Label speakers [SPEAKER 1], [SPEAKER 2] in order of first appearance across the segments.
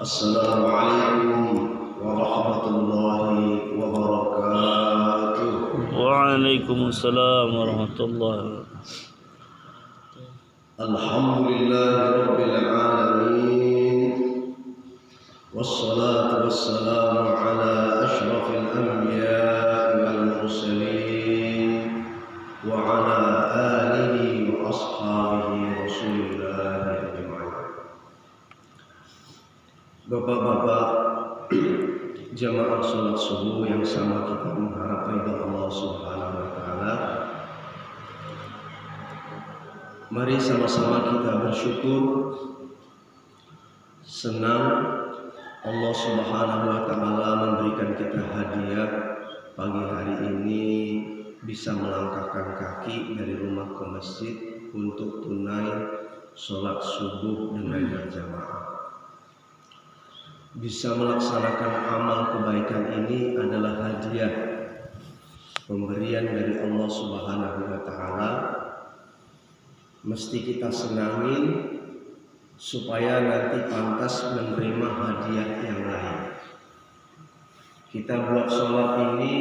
[SPEAKER 1] Assalamualaikum warahmatullahi wabarakatuh.
[SPEAKER 2] Waalaikumsalam warahmatullahi wabarakatuh.
[SPEAKER 1] Alhamdulillahirabbil alamin. Wassalatu wassalamu ala asyrafil anbiya'i wal mursalin wa ala alihi wa ashabihi Rasulillah ajma'in. Bapak-bapak jamaah salat subuh yang sama kita mengharap ridha Allah Subhanahu wa taala. Mari sama-sama kita bersyukur, senang Allah Subhanahu wa taala memberikan kita hadiah pagi hari ini bisa melangkahkan kaki dari rumah ke masjid untuk tunai salat subuh dengan berjamaah. Bisa melaksanakan amal kebaikan ini adalah hadiah pemberian dari Allah Subhanahu wa taala. Mesti kita senangin supaya nanti pantas menerima hadiah yang lain. Kita buat sholat ini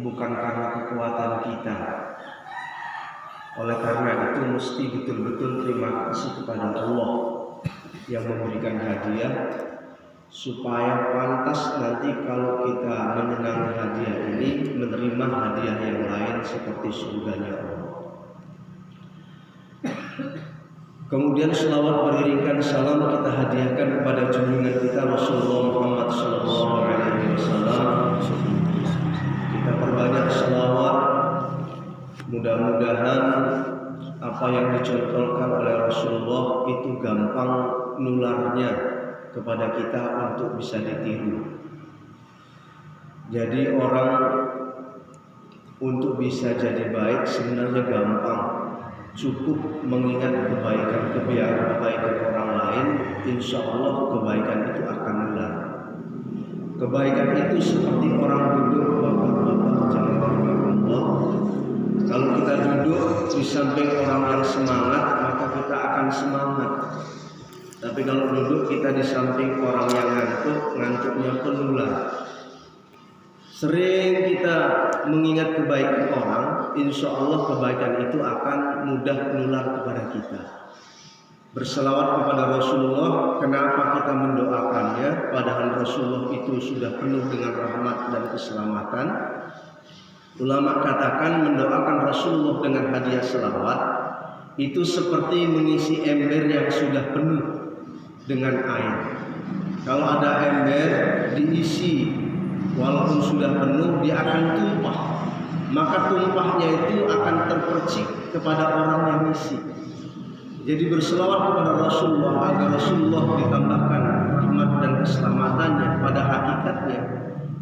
[SPEAKER 1] bukan karena kekuatan kita. Oleh karena itu mesti betul-betul terima kasih kepada Allah yang memberikan hadiah, supaya pantas nanti kalau kita menyenangi hadiah ini menerima hadiah yang lain seperti surganya Allah. Kemudian selawat beriringkan salam kita hadiahkan kepada junjungan kita Rasulullah Muhammad SAW. Kita perbanyak selawat. Mudah-mudahan apa yang dicontohkan oleh Rasulullah itu gampang nularnya kepada kita untuk bisa ditiru. Jadi orang untuk bisa jadi baik sebenarnya gampang. Cukup mengingat kebaikan orang lain, insya Allah kebaikan itu akan nular. Kebaikan itu seperti orang duduk, bapak-bapak jangan Allah. Kalau kita duduk di samping orang yang semangat, maka kita akan semangat. Tapi kalau duduk kita di samping orang yang ngantuk, ngantuknya pun nular. Sering kita mengingat kebaikan orang, insya Allah kebaikan itu akan mudah menular kepada kita. Berselawat kepada Rasulullah, kenapa kita mendoakannya? Padahal Rasulullah itu sudah penuh dengan rahmat dan keselamatan. Ulama katakan mendoakan Rasulullah dengan hadiah selawat itu seperti mengisi ember yang sudah penuh dengan air. Kalau ada ember diisi, walaupun sudah penuh, dia akan tumpah. Maka tumpahnya itu akan terpercik kepada orang yang isi. Jadi berselawat kepada Rasulullah agar Rasulullah ditambahkan rahmat dan keselamatannya. Pada hakikatnya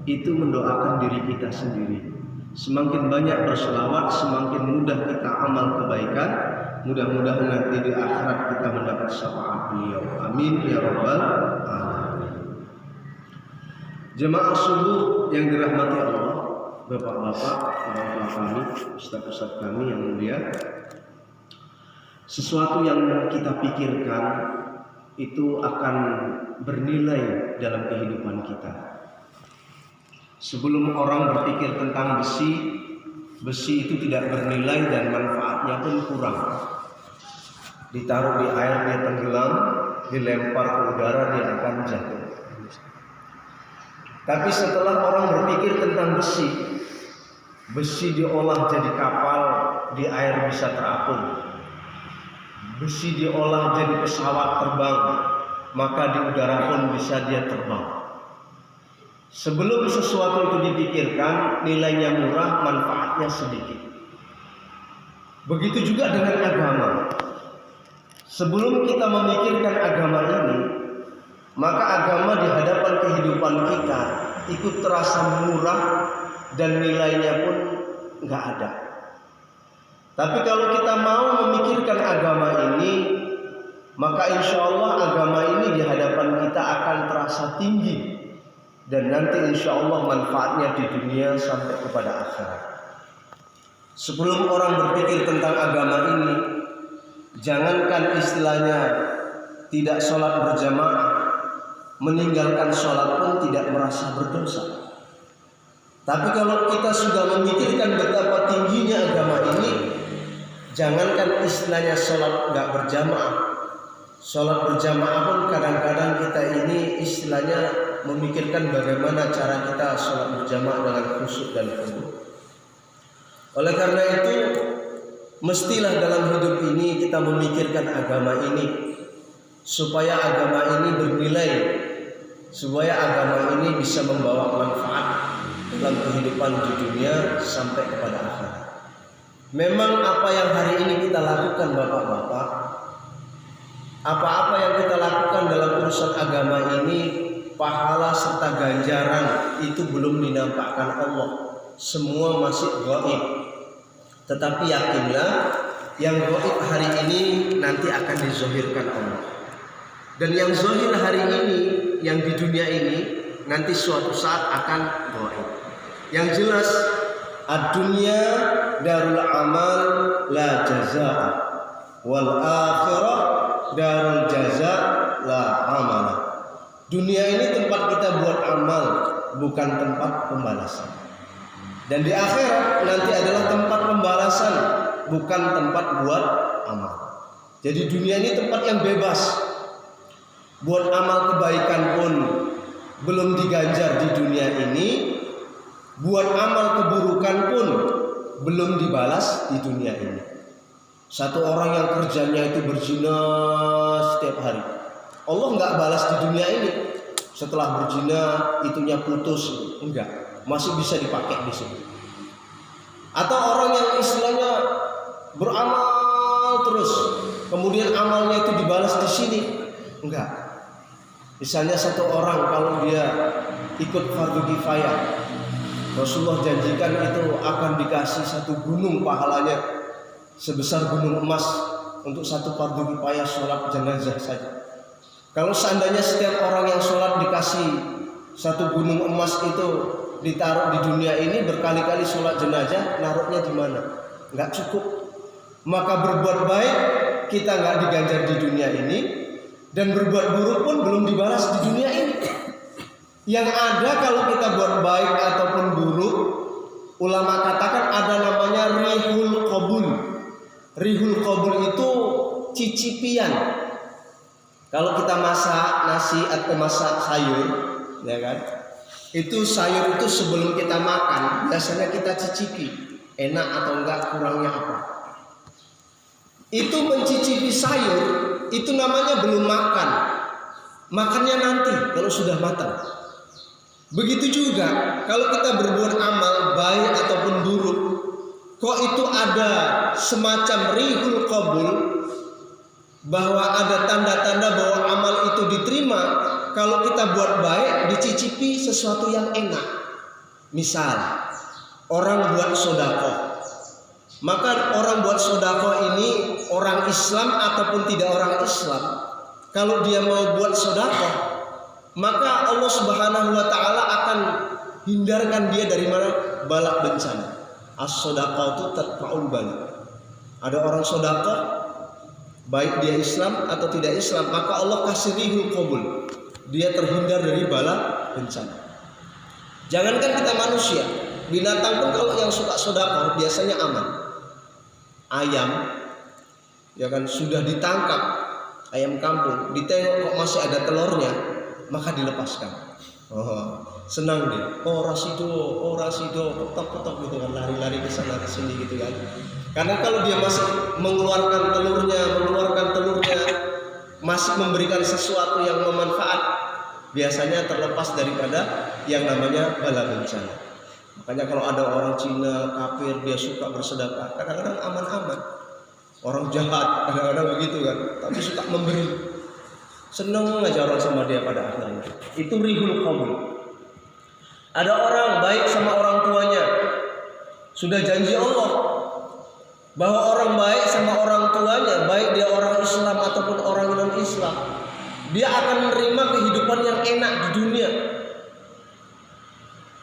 [SPEAKER 1] itu mendoakan diri kita sendiri. Semakin banyak berselawat, semakin mudah kita amal kebaikan. Mudah-mudahan nanti di akhirat kita mendapat syafaat beliau. Amin ya rabbal alamin. Jemaah subuh yang dirahmati Allah, bapak-bapak, orang tua kami, ustaz-ustaz kami yang mulia. Sesuatu yang kita pikirkan itu akan bernilai dalam kehidupan kita. Sebelum orang berpikir tentang besi, besi itu tidak bernilai dan manfaatnya pun kurang. Ditaruh di air dia tenggelam, dilempar ke udara dia akan jatuh. Tapi setelah orang berpikir tentang besi, besi diolah jadi kapal, di air bisa terapung. Besi diolah jadi pesawat terbang, maka di udara pun bisa dia terbang. Sebelum sesuatu itu dipikirkan, nilainya murah, manfaatnya sedikit. Begitu juga dengan agama. Sebelum kita memikirkan agama ini, maka agama di hadapan kehidupan kita ikut terasa murah dan nilainya pun nggak ada. Tapi kalau kita mau memikirkan agama ini, maka insya Allah agama ini di hadapan kita akan terasa tinggi. Dan nanti insya Allah manfaatnya di dunia sampai kepada akhirat. Sebelum orang berpikir tentang agama ini, jangankan istilahnya tidak sholat berjamaah, meninggalkan sholat pun tidak merasa berdosa. Tapi kalau kita sudah memikirkan betapa tingginya agama ini, jangankan istilahnya sholat nggak berjamaah, sholat berjamaah pun kadang-kadang kita ini istilahnya memikirkan bagaimana cara kita sholat berjamaah dengan khusyuk dan khudu'. Oleh karena itu, mestilah dalam hidup ini kita memikirkan agama ini supaya agama ini bernilai, supaya agama ini bisa membawa manfaat dalam kehidupan di dunia sampai kepada akhirat. Memang apa yang hari ini kita lakukan bapak-bapak, apa-apa yang kita lakukan dalam urusan agama ini, pahala serta ganjaran itu belum dinampakkan Allah. Semua masih gaib. Tetapi yakinlah, yang gaib hari ini nanti akan dizahirkan Allah. Dan yang zahir hari ini, yang di dunia ini, nanti suatu saat akan gaib. Yang jelas, ad-dunya darul amal la jazaa, wal akhirah darul jazaa la amal. Dunia ini tempat kita buat amal, bukan tempat pembalasan. Dan di akhirat nanti adalah tempat pembalasan, bukan tempat buat amal. Jadi dunia ini tempat yang bebas. Buat amal kebaikan pun belum diganjar di dunia ini. Buat amal keburukan pun belum dibalas di dunia ini. Satu orang yang kerjanya itu berzina setiap hari, Allah nggak balas di dunia ini. Setelah berzina itunya putus, enggak, masih bisa dipakai di sini. Atau orang yang istilahnya beramal terus, kemudian amalnya itu dibalas di sini, enggak. Misalnya satu orang kalau dia ikut fardu kifayah, Rasulullah janjikan itu akan dikasih satu gunung pahalanya sebesar gunung emas untuk satu fardu kifayah sholat jenazah saja. Kalau seandainya setiap orang yang sholat dikasih satu gunung emas itu ditaruh di dunia ini, berkali-kali sholat jenazah, naruhnya di mana? Nggak cukup. Maka berbuat baik kita nggak diganjar di dunia ini, dan berbuat buruk pun belum dibalas di dunia ini. Yang ada kalau kita buat baik ataupun buruk, ulama katakan ada namanya rihul qabul. Rihul qabul itu cicipian. Kalau kita masak nasi atau masak sayur, ya kan? Itu sayur itu sebelum kita makan, biasanya kita cicipi, enak atau enggak, kurangnya apa. Itu mencicipi sayur, itu namanya belum makan. Makannya nanti kalau sudah matang. Begitu juga kalau kita berbuat amal baik ataupun buruk, kok itu ada semacam rihul qabul, bahwa ada tanda-tanda bahwa amal itu diterima kalau kita buat baik, dicicipi sesuatu yang enak. Misal orang buat sedekah, maka orang buat sedekah ini orang Islam ataupun tidak orang Islam, kalau dia mau buat sedekah, maka Allah Subhanahu wa taala akan hindarkan dia dari mana? Bala bencana. As-shadaqatu tatfa'ul bala. Ada orang sedekah, baik dia Islam atau tidak Islam, maka Allah kasih rihul qabul. Dia terhindar dari bala bencana. Jangankan kita manusia, binatang pun kalau yang suka sedekah biasanya aman. Ayam, ya kan, sudah ditangkap, ayam kampung, ditengok kok masih ada telurnya, maka dilepaskan. Oh, senang dia. Oh rasido, ketok gitu kan, lari-lari ke sana ke sini gitu kan. Karena kalau dia masih mengeluarkan telurnya, masih memberikan sesuatu yang bermanfaat, biasanya terlepas daripada yang namanya bala bencana. Makanya kalau ada orang Cina kafir, dia suka bersedekah, kadang-kadang aman-aman. Orang jahat kadang-kadang begitu kan, tapi suka memberi. Senang aja orang sama dia pada akhirnya. Itu rihul qabul. Ada orang baik sama orang tuanya, sudah janji Allah bahwa orang baik sama orang tuanya, baik dia orang Islam ataupun orang non-Islam, dia akan menerima kehidupan yang enak di dunia.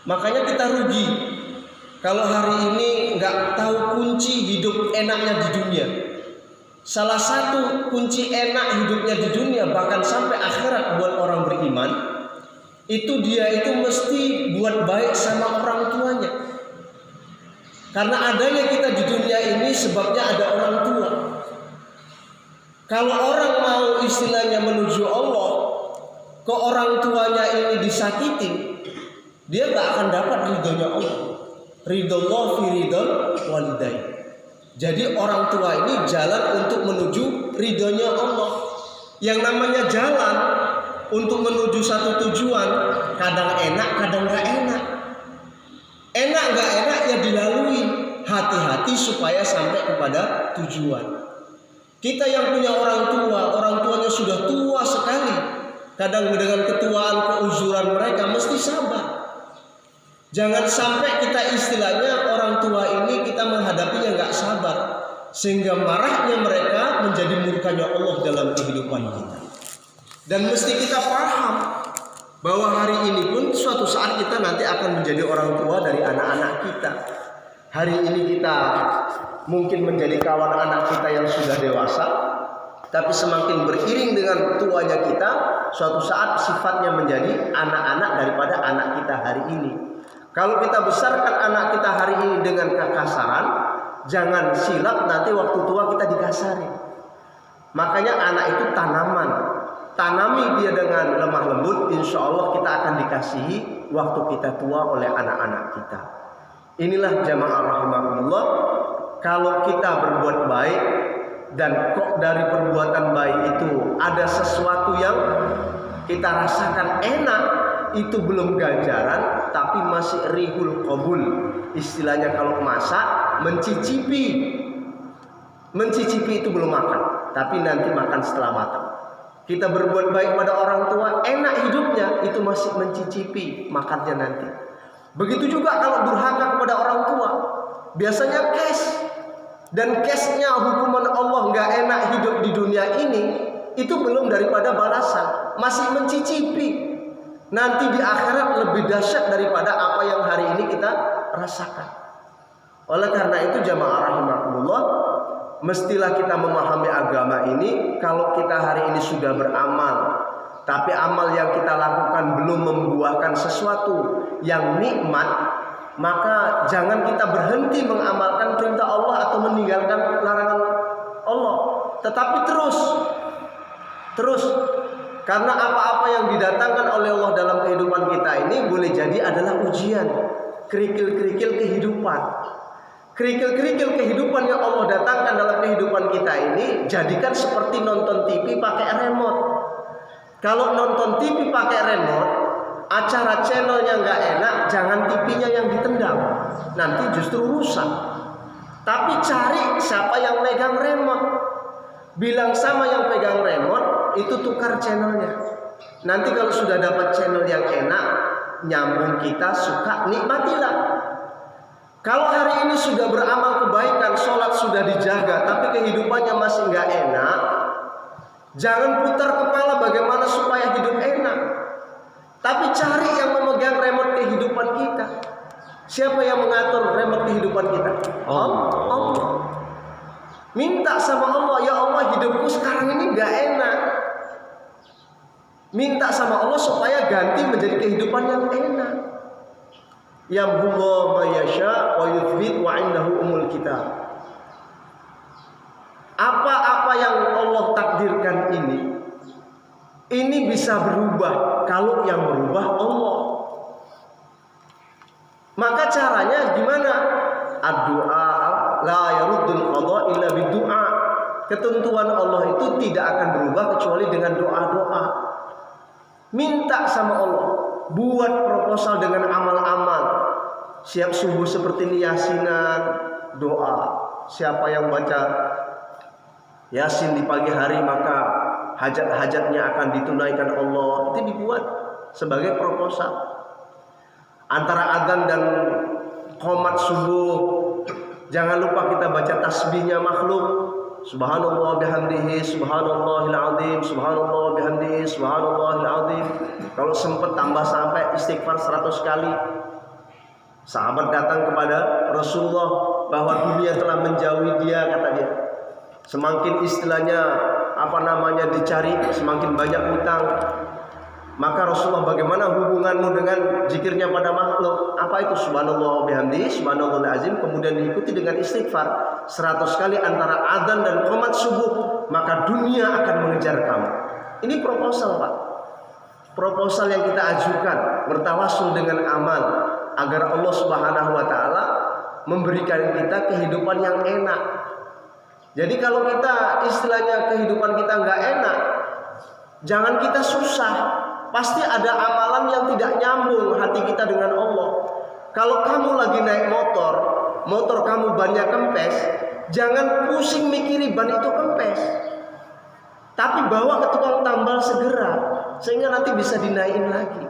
[SPEAKER 1] Makanya kita rugi kalau hari ini nggak tahu kunci hidup enaknya di dunia.
[SPEAKER 3] salah satu kunci enak hidupnya di dunia bahkan sampai akhirat buat orang beriman itu dia itu mesti buat baik sama orang tuanya. Karena adanya kita di dunia ini sebabnya ada orang tua. Kalau orang mau istilahnya menuju Allah, ke orang tuanya ini disakitin, dia gak akan dapat ridhonya Allah. Ridhollah fi ridhol walidain. Jadi orang tua ini jalan untuk menuju ridhonya Allah. Yang namanya jalan untuk menuju satu tujuan, kadang enak, kadang gak enak. Enak gak enak ya dilalui. Hati-hati supaya sampai kepada tujuan. Kita yang punya orang tuanya sudah tua sekali. Kadang dengan ketuaan, keuzuran mereka mesti sabar. Jangan sampai kita istilahnya orang tua ini kita menghadapinya gak sabar. Sehingga marahnya mereka menjadi murkanya Allah dalam kehidupan kita. Dan mesti kita paham bahwa hari ini pun suatu saat kita nanti akan menjadi orang tua dari anak-anak kita. Hari ini kita mungkin menjadi kawan anak kita yang sudah dewasa, tapi semakin beriring dengan tuanya kita, suatu saat sifatnya menjadi anak-anak daripada anak kita hari ini. Kalau kita besarkan anak kita hari ini dengan kekasaran, jangan silap nanti waktu tua kita dikasari. Makanya anak itu tanaman. Tanami dia dengan lemah lembut, insya Allah kita akan dikasihi waktu kita tua oleh anak-anak kita. Inilah jamaah rahimakumullah. Kalau kita berbuat baik dan kok dari perbuatan baik itu ada sesuatu yang kita rasakan enak, itu belum ganjaran tapi masih rihul qabul. Istilahnya kalau masak mencicipi. Mencicipi itu belum makan, tapi nanti makan setelah matang. Kita berbuat baik pada orang tua, enak hidupnya, itu masih mencicipi makannya nanti. Begitu juga kalau durhaka kepada orang tua, biasanya cash. Dan cashnya hukuman Allah nggak enak hidup di dunia ini, itu belum daripada balasan, masih mencicipi. Nanti di akhirat lebih dahsyat daripada apa yang hari ini kita rasakan. Oleh karena itu jamaah rahimakumullah, mestilah kita memahami agama ini. Kalau kita hari ini sudah beramal, tapi amal yang kita lakukan belum membuahkan sesuatu yang nikmat, maka jangan kita berhenti mengamalkan perintah Allah atau meninggalkan larangan Allah. Tetapi terus karena apa-apa yang didatangkan oleh Allah dalam kehidupan kita ini boleh jadi adalah ujian, kerikil-kerikil kehidupan. Kerikil-kerikil kehidupan yang Allah datangkan dalam kehidupan kita ini jadikan seperti nonton TV pakai remote. Kalau nonton TV pakai remote, acara channelnya nggak enak, jangan TV-nya yang ditendang, nanti justru rusak. Tapi cari siapa yang megang remote, bilang sama yang pegang remote, itu tukar channelnya. Nanti kalau sudah dapat channel yang enak, nyambung kita suka, nikmatilah. Kalau hari ini sudah beramal kebaikan, sholat sudah dijaga, tapi kehidupannya masih nggak enak, jangan putar kepala bagaimana supaya hidup enak. Tapi cari yang memegang remote kehidupan kita. Siapa yang mengatur remote kehidupan kita? Allah. Minta sama Allah, ya Allah hidupku sekarang ini nggak enak. Minta sama Allah supaya ganti menjadi kehidupan yang enak. Yamhullahu ma yasha wa yuthbit wa indahu umul kitab. Apa-apa yang Allah takdirkan ini bisa berubah kalau yang berubah Allah. Maka caranya gimana? Ad-du'a la yaruddul qada illa bid-du'a. Ketentuan Allah itu tidak akan berubah kecuali dengan doa-doa. Minta sama Allah, buat proposal dengan amal-amal. Siap subuh seperti ini yasinan, doa. Siapa yang baca yasin di pagi hari maka hajat-hajatnya akan ditunaikan Allah. Itu dibuat sebagai proposal. Antara adzan dan qomat subuh, jangan lupa kita baca tasbihnya makhluk. Subhanallah bihamdihi, subhanallahil azim, subhanallah bihamdihi, subhanallahil azim. Kalau sempat tambah sampai istighfar 100 kali. Sahabat datang kepada Rasulullah bahwa dunia telah menjauhi dia, kata dia.
[SPEAKER 1] semakin istilahnya dicari, semakin banyak utang. Maka Rasulullah, bagaimana hubunganmu dengan zikirnya pada makhluk? Apa itu? Subhanallah wa bihamdihi, subhanallahul azim, kemudian diikuti dengan istighfar 100 kali antara adzan dan qomat subuh, maka dunia akan mengejar kamu. Ini proposal, Pak. Proposal yang kita ajukan, bertawasul dengan amal agar Allah Subhanahu wa taala memberikan kita kehidupan yang enak. Jadi kalau kita istilahnya kehidupan kita nggak enak, jangan kita susah. Pasti ada amalan yang tidak nyambung hati kita dengan Allah. Kalau kamu lagi naik motor kamu bannya kempes, jangan pusing mikiri ban itu kempes. Tapi bawa ke tukang tambal segera, sehingga nanti bisa dinaikin lagi.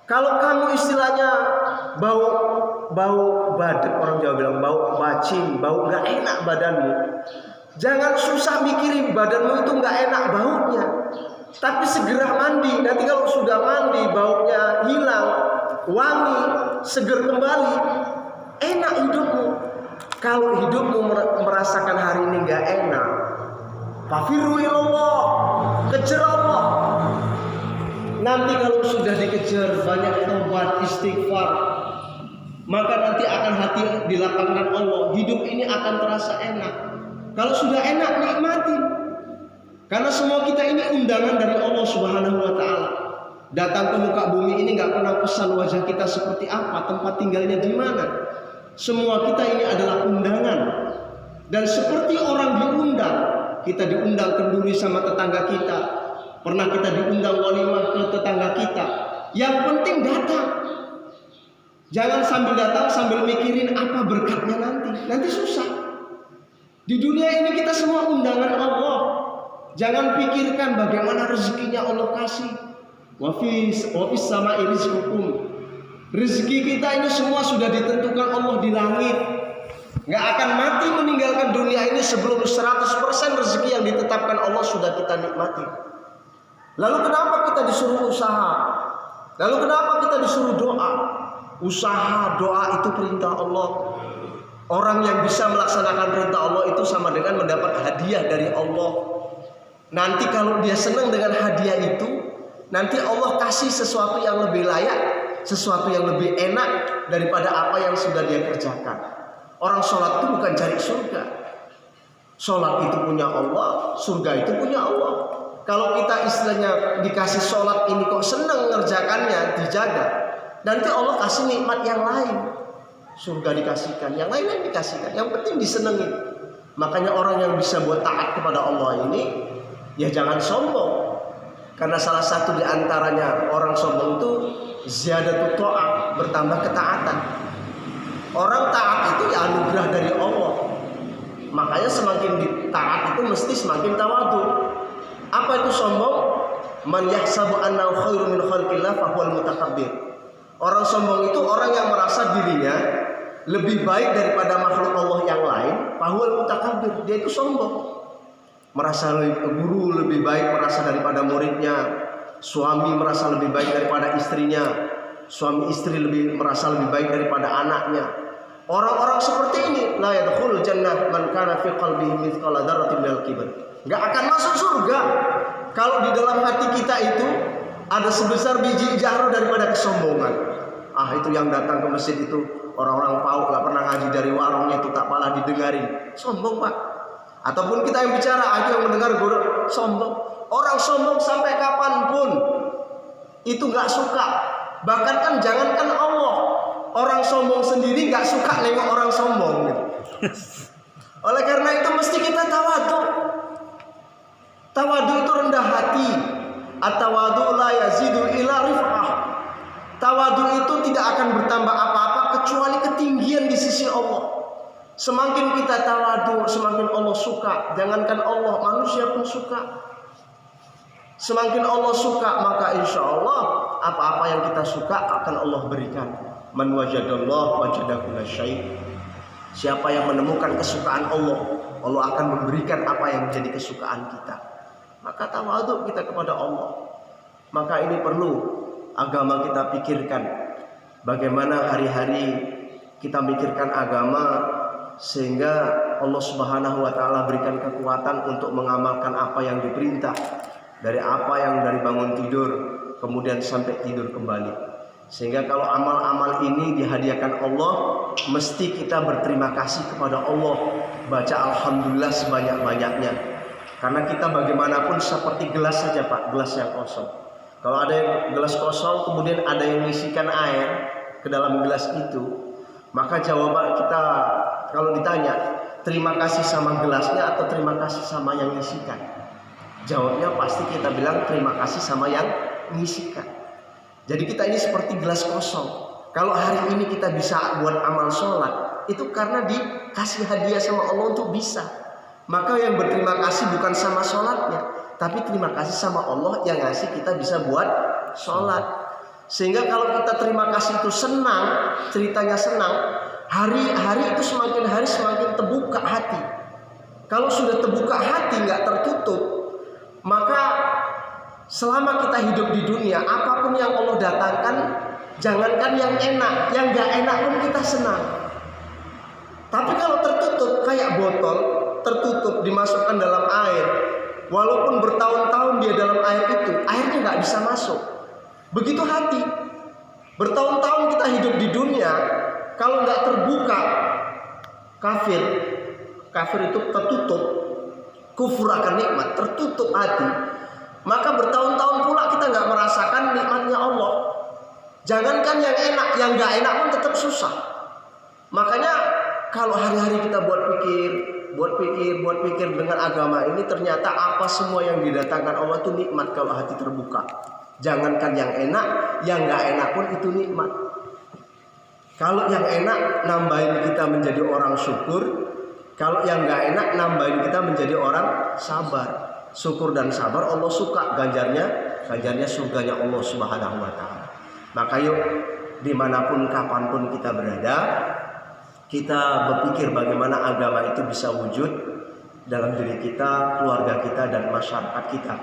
[SPEAKER 1] Kalau kamu istilahnya bau badan, orang Jawa bilang bau bacing, bau nggak enak badanmu, jangan susah mikirin badanmu itu nggak enak baunya, tapi segera mandi. Nanti kalau sudah mandi baunya hilang, wangi, seger kembali, enak hidupmu. Kalau hidupmu merasakan hari ini nggak enak, fafiru ilallah, kejar Allah. Nanti kalau sudah dikejar, banyak taubat, istighfar, maka nanti akan hati dilapangkan Allah. Hidup ini akan terasa enak. Kalau sudah enak, nikmatin. Karena semua kita ini undangan dari Allah Subhanahu wa taala. Datang ke muka bumi ini nggak pernah pesan wajah kita seperti apa, tempat tinggalnya di mana. Semua kita ini adalah undangan. Dan seperti orang diundang, kita diundang kenduri sama tetangga kita. Pernah kita diundang walimah ke tetangga kita. Yang penting datang. Jangan sambil datang sambil mikirin apa berkatnya nanti. Nanti susah. Di dunia ini kita semua undangan Allah. Jangan pikirkan bagaimana rezekinya Allah kasih. Wa fis sama'i rizqukum. Rezeki kita ini semua sudah ditentukan Allah di langit. Nggak akan mati meninggalkan dunia ini sebelum 100% rezeki yang ditetapkan Allah sudah kita nikmati. Lalu kenapa kita disuruh usaha? Lalu kenapa kita disuruh doa? Usaha, doa itu perintah Allah. Orang yang bisa melaksanakan perintah Allah itu sama dengan mendapat hadiah dari Allah. Nanti kalau dia senang dengan hadiah itu, nanti Allah kasih sesuatu yang lebih layak, sesuatu yang lebih enak daripada apa yang sudah dia kerjakan. Orang sholat itu bukan cari surga. Sholat itu punya Allah, surga itu punya Allah. Kalau kita istilahnya dikasih sholat ini kok senang ngerjakannya, dijaga, nanti Allah kasih nikmat yang lain. Surga dikasihkan, yang lain dikasihkan. Yang penting disenengin. Makanya orang yang bisa buat taat kepada Allah ini, ya jangan sombong. Karena salah satu di antaranya orang sombong itu ziyadatu ta'ah, bertambah ketaatan. Orang taat itu ya anugerah dari Allah. Makanya semakin taat itu mesti semakin tawadu. Apa itu sombong? Man yahsabu annahu khairun min khalqillah fa huwal mutakabbir. Orang sombong itu orang yang merasa dirinya lebih baik daripada makhluk Allah yang lain, fa huwal mutakabbir. Dia itu sombong. Merasa guru lebih baik merasa daripada muridnya, suami merasa lebih baik daripada istrinya, suami istri merasa lebih baik daripada anaknya. Orang-orang seperti ini la yadkhulul jannah man kana fi qalbihi mithqala dzarratin minal kibr. Enggak akan masuk surga kalau di dalam hati kita itu ada sebesar biji jarah daripada kesombongan. Itu yang datang ke masjid itu orang-orang pauk, enggak pernah ngaji dari warungnya itu tak malah didengarin. Sombong, Pak. Ataupun kita yang bicara, itu yang mendengar guru sombong. Orang sombong sampai kapanpun itu enggak suka. Bahkan kan jangankan Allah, orang sombong sendiri nggak suka nengok orang sombong gitu. Oleh karena itu mesti kita tawadu. Tawadu itu rendah hati. At-tawadu la yazidu ila rif'ah. Tawadu itu tidak akan bertambah apa-apa kecuali ketinggian di sisi Allah. Semakin kita tawadu, semakin Allah suka. Jangankan Allah, manusia pun suka. Semakin Allah suka, maka insya Allah apa-apa yang kita suka akan Allah berikan. Man wajadallah wajada kulla syai'. Siapa yang menemukan kesukaan Allah, Allah akan memberikan apa yang menjadi kesukaan kita. Maka tawadhu kita kepada Allah. Maka ini perlu agama kita pikirkan. Bagaimana hari-hari kita mikirkan agama sehingga Allah Subhanahu wa taala berikan kekuatan untuk mengamalkan apa yang diperintah, dari dari bangun tidur kemudian sampai tidur kembali. Sehingga kalau amal-amal ini dihadiahkan Allah, mesti kita berterima kasih kepada Allah, baca alhamdulillah sebanyak-banyaknya. Karena kita bagaimanapun seperti gelas saja Pak, gelas yang kosong. Kalau ada yang gelas kosong kemudian ada yang mengisikan air ke dalam gelas itu, maka jawaban kita kalau ditanya terima kasih sama gelasnya atau terima kasih sama yang mengisikan, jawabnya pasti kita bilang terima kasih sama yang mengisikan. Jadi kita ini seperti gelas kosong. Kalau hari ini kita bisa buat amal sholat, itu karena dikasih hadiah sama Allah untuk bisa. Maka yang berterima kasih bukan sama sholatnya, tapi terima kasih sama Allah yang ngasih kita bisa buat sholat. Sehingga kalau kita terima kasih itu senang, ceritanya senang, hari-hari itu semakin hari semakin terbuka hati. Kalau sudah terbuka hati, nggak tertutup, maka selama kita hidup di dunia, apapun yang Allah datangkan, jangankan yang enak, yang nggak enak pun kita senang. Tapi kalau tertutup kayak botol, tertutup dimasukkan dalam air, walaupun bertahun-tahun dia dalam air itu, airnya nggak bisa masuk. Begitu hati, bertahun-tahun kita hidup di dunia, kalau nggak terbuka, kafir itu tertutup, kufur akan nikmat, tertutup hati. Maka bertahun-tahun pula kita nggak merasakan nikmatnya Allah. Jangankan yang enak, yang nggak enak pun tetap susah. Makanya kalau hari-hari kita buat pikir dengan agama ini, ternyata apa semua yang didatangkan Allah itu nikmat kalau hati terbuka. Jangankan yang enak, yang nggak enak pun itu nikmat. Kalau yang enak nambahin kita menjadi orang syukur, kalau yang nggak enak nambahin kita menjadi orang sabar. Syukur dan sabar Allah suka, ganjarnya surganya Allah Subhanahu wa taala. Maka yuk dimanapun kapanpun kita berada, kita berpikir bagaimana agama itu bisa wujud dalam diri kita, keluarga kita dan masyarakat kita.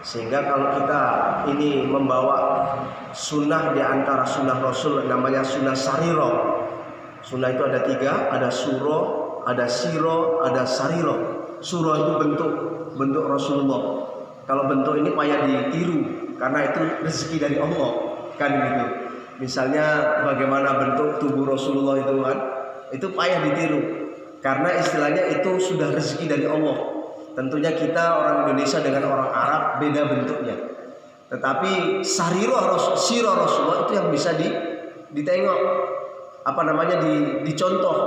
[SPEAKER 1] Sehingga kalau kita ini membawa sunnah di antara sunnah Rasul, namanya sunnah sariro. Sunnah itu ada 3, ada suro, ada siro, ada sariro. Suro itu bentuk Rasulullah. Kalau bentuk ini payah ditiru karena itu rezeki dari Allah, kan gitu. Misalnya bagaimana bentuk tubuh Rasulullah itu kan, itu payah ditiru karena istilahnya itu sudah rezeki dari Allah. Tentunya kita orang Indonesia dengan orang Arab beda bentuknya. Tetapi sirah Rasulullah itu yang bisa ditengok, dicontoh.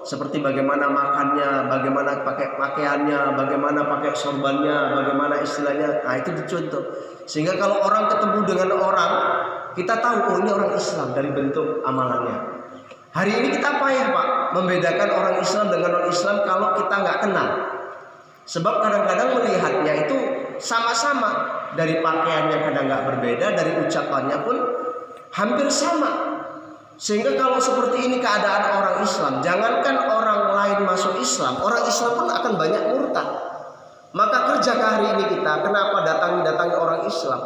[SPEAKER 1] Seperti bagaimana makannya, bagaimana pakai pakaiannya, bagaimana pakai sorbannya, bagaimana istilahnya. Nah itu dicontoh. Sehingga kalau orang ketemu dengan orang, kita tahu oh ini orang Islam dari bentuk amalannya. Hari ini kita payah Pak membedakan orang Islam dengan non Islam kalau kita nggak kenal. Sebab kadang-kadang melihatnya itu sama-sama. Dari pakaiannya kadang nggak berbeda, dari ucapannya pun hampir sama. Sehingga kalau seperti ini keadaan orang Islam, jangankan orang lain masuk Islam, orang Islam pun akan banyak murtad. Maka kerja hari ini kita, kenapa datangi orang Islam?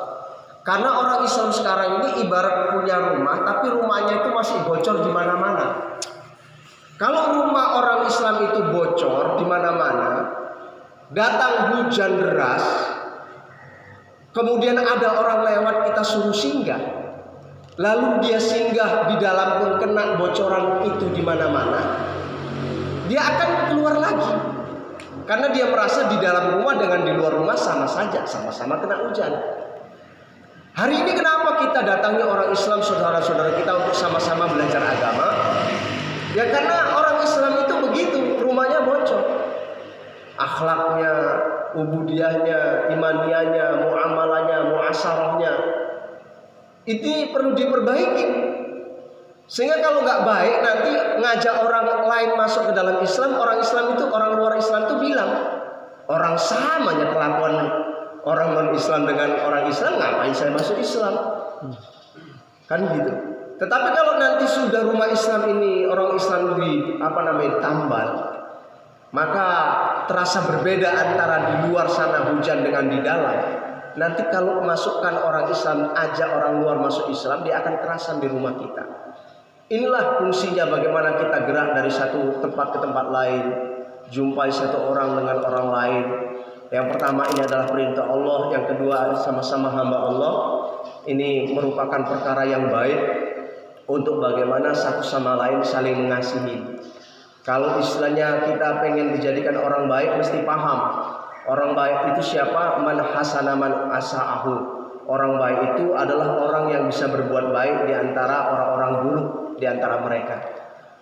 [SPEAKER 1] Karena orang Islam sekarang ini ibarat punya rumah, tapi rumahnya itu masih bocor di mana-mana. Kalau rumah orang Islam itu bocor di mana-mana, datang hujan deras, kemudian ada orang lewat kita suruh singgah. Lalu dia singgah di dalam pun kena bocoran itu di mana-mana, dia akan keluar lagi karena dia merasa di dalam rumah dengan di luar rumah sama saja, sama-sama kena hujan. Hari ini kenapa kita datangi orang Islam, saudara-saudara kita, untuk sama-sama belajar agama? Ya karena orang Islam itu begitu, rumahnya bocor, akhlaknya, ubudiyahnya, imaniyahnya, muamalahnya, muasyarahnya. Ini perlu diperbaiki. Sehingga kalau nggak baik nanti ngajak orang lain masuk ke dalam Islam, orang Islam itu, orang luar Islam itu bilang, orang samanya kelakuan orang non Islam dengan orang Islam, ngapain saya masuk Islam? Kan gitu. Tetapi kalau nanti sudah rumah Islam ini orang Islam tambal, maka terasa berbeda antara di luar sana hujan dengan di dalam. Nanti kalau masukkan orang Islam, ajak orang luar masuk Islam, dia akan kerasan di rumah kita. Inilah fungsinya bagaimana kita gerak dari satu tempat ke tempat lain.
[SPEAKER 3] jumpai satu orang dengan orang lain. Yang pertama ini adalah perintah Allah, yang kedua sama-sama hamba Allah. Ini merupakan perkara yang baik untuk bagaimana satu sama lain saling mengasihi. Kalau istilahnya kita pengen dijadikan orang baik, mesti paham orang baik itu siapa? Man hasana man asa'ahu. Orang baik itu adalah orang yang bisa berbuat baik di antara orang-orang buruk di antara mereka.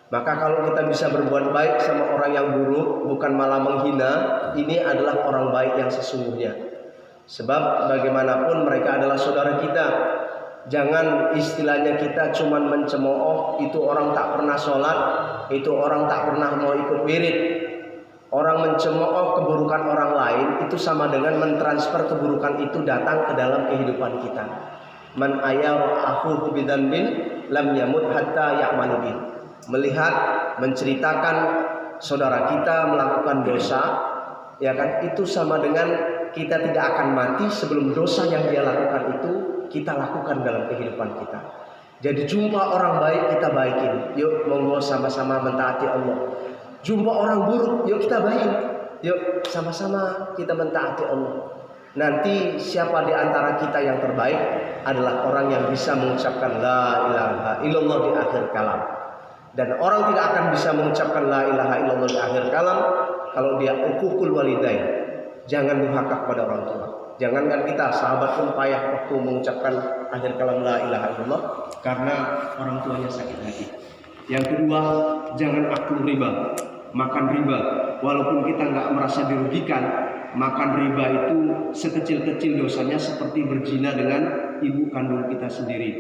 [SPEAKER 3] Maka kalau kita bisa berbuat baik sama orang yang buruk, bukan malah menghina, ini adalah orang baik yang sesungguhnya. Sebab bagaimanapun mereka adalah saudara kita. Jangan istilahnya kita cuman mencemooh, itu orang tak pernah sholat, itu orang tak pernah mau ikut wirid. Orang mencemooh keburukan orang lain itu sama dengan mentransfer keburukan itu datang ke dalam kehidupan kita. Man ayara akhuhu bidzambin lam yamut hatta ya'malu bih. Melihat, menceritakan saudara kita melakukan dosa, ya kan, itu sama dengan kita tidak akan mati sebelum dosa yang dia lakukan itu kita lakukan dalam kehidupan kita. Jadi jumpa orang baik kita baikin. Yuk monggo sama-sama mentaati Allah. Jumpa orang buruk, yuk kita baik. Yuk sama-sama kita mentaati Allah. Nanti siapa di antara kita yang terbaik adalah orang yang bisa mengucapkan la ilaha illallah di akhir kalam. Dan orang tidak akan bisa mengucapkan la ilaha illallah di akhir kalam kalau dia uququl walidain. Jangan durhaka kepada orang tua. Jangankan kita, sahabat pun payah waktu mengucapkan akhir kalam la ilaha illallah karena orang tuanya sakit hati. Yang kedua, jangan akul riba, makan riba. Walaupun kita nggak merasa dirugikan, makan riba itu sekecil-kecil dosanya seperti berzina dengan ibu kandung kita sendiri.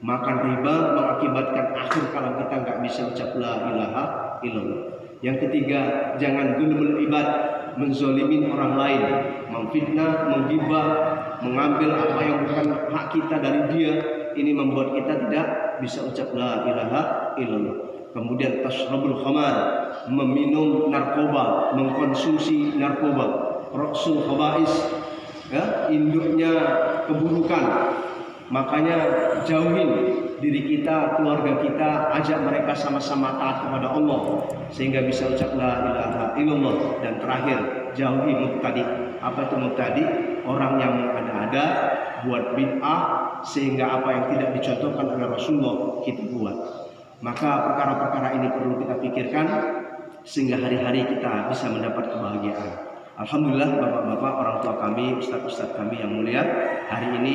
[SPEAKER 3] Makan riba mengakibatkan akhir kalam kita nggak bisa ucap la ilaha illallah. Yang ketiga, jangan zulmul ibad, menzolimin orang lain, memfitnah, menggibah, mengambil apa yang bukan hak kita dari dia. Ini membuat kita tidak bisa ucap la ilaha illallah. Kemudian tasrabul khamar, meminum narkoba, mengkonsumsi narkoba, roksul khabais, ya, induknya keburukan. Makanya jauhin diri kita, keluarga kita, ajak mereka sama-sama taat kepada Allah sehingga bisa ucap la ilaha illallah. Dan terakhir, jauhi mubtadi. Apa itu mubtadi? Orang yang mengada-ada, buat bid'ah sehingga apa yang tidak dicontohkan oleh Rasulullah kita buat. Maka perkara-perkara ini perlu kita pikirkan sehingga hari-hari kita bisa mendapat kebahagiaan. Alhamdulillah, bapak-bapak, orang tua kami, ustaz-ustaz kami yang mulia, hari ini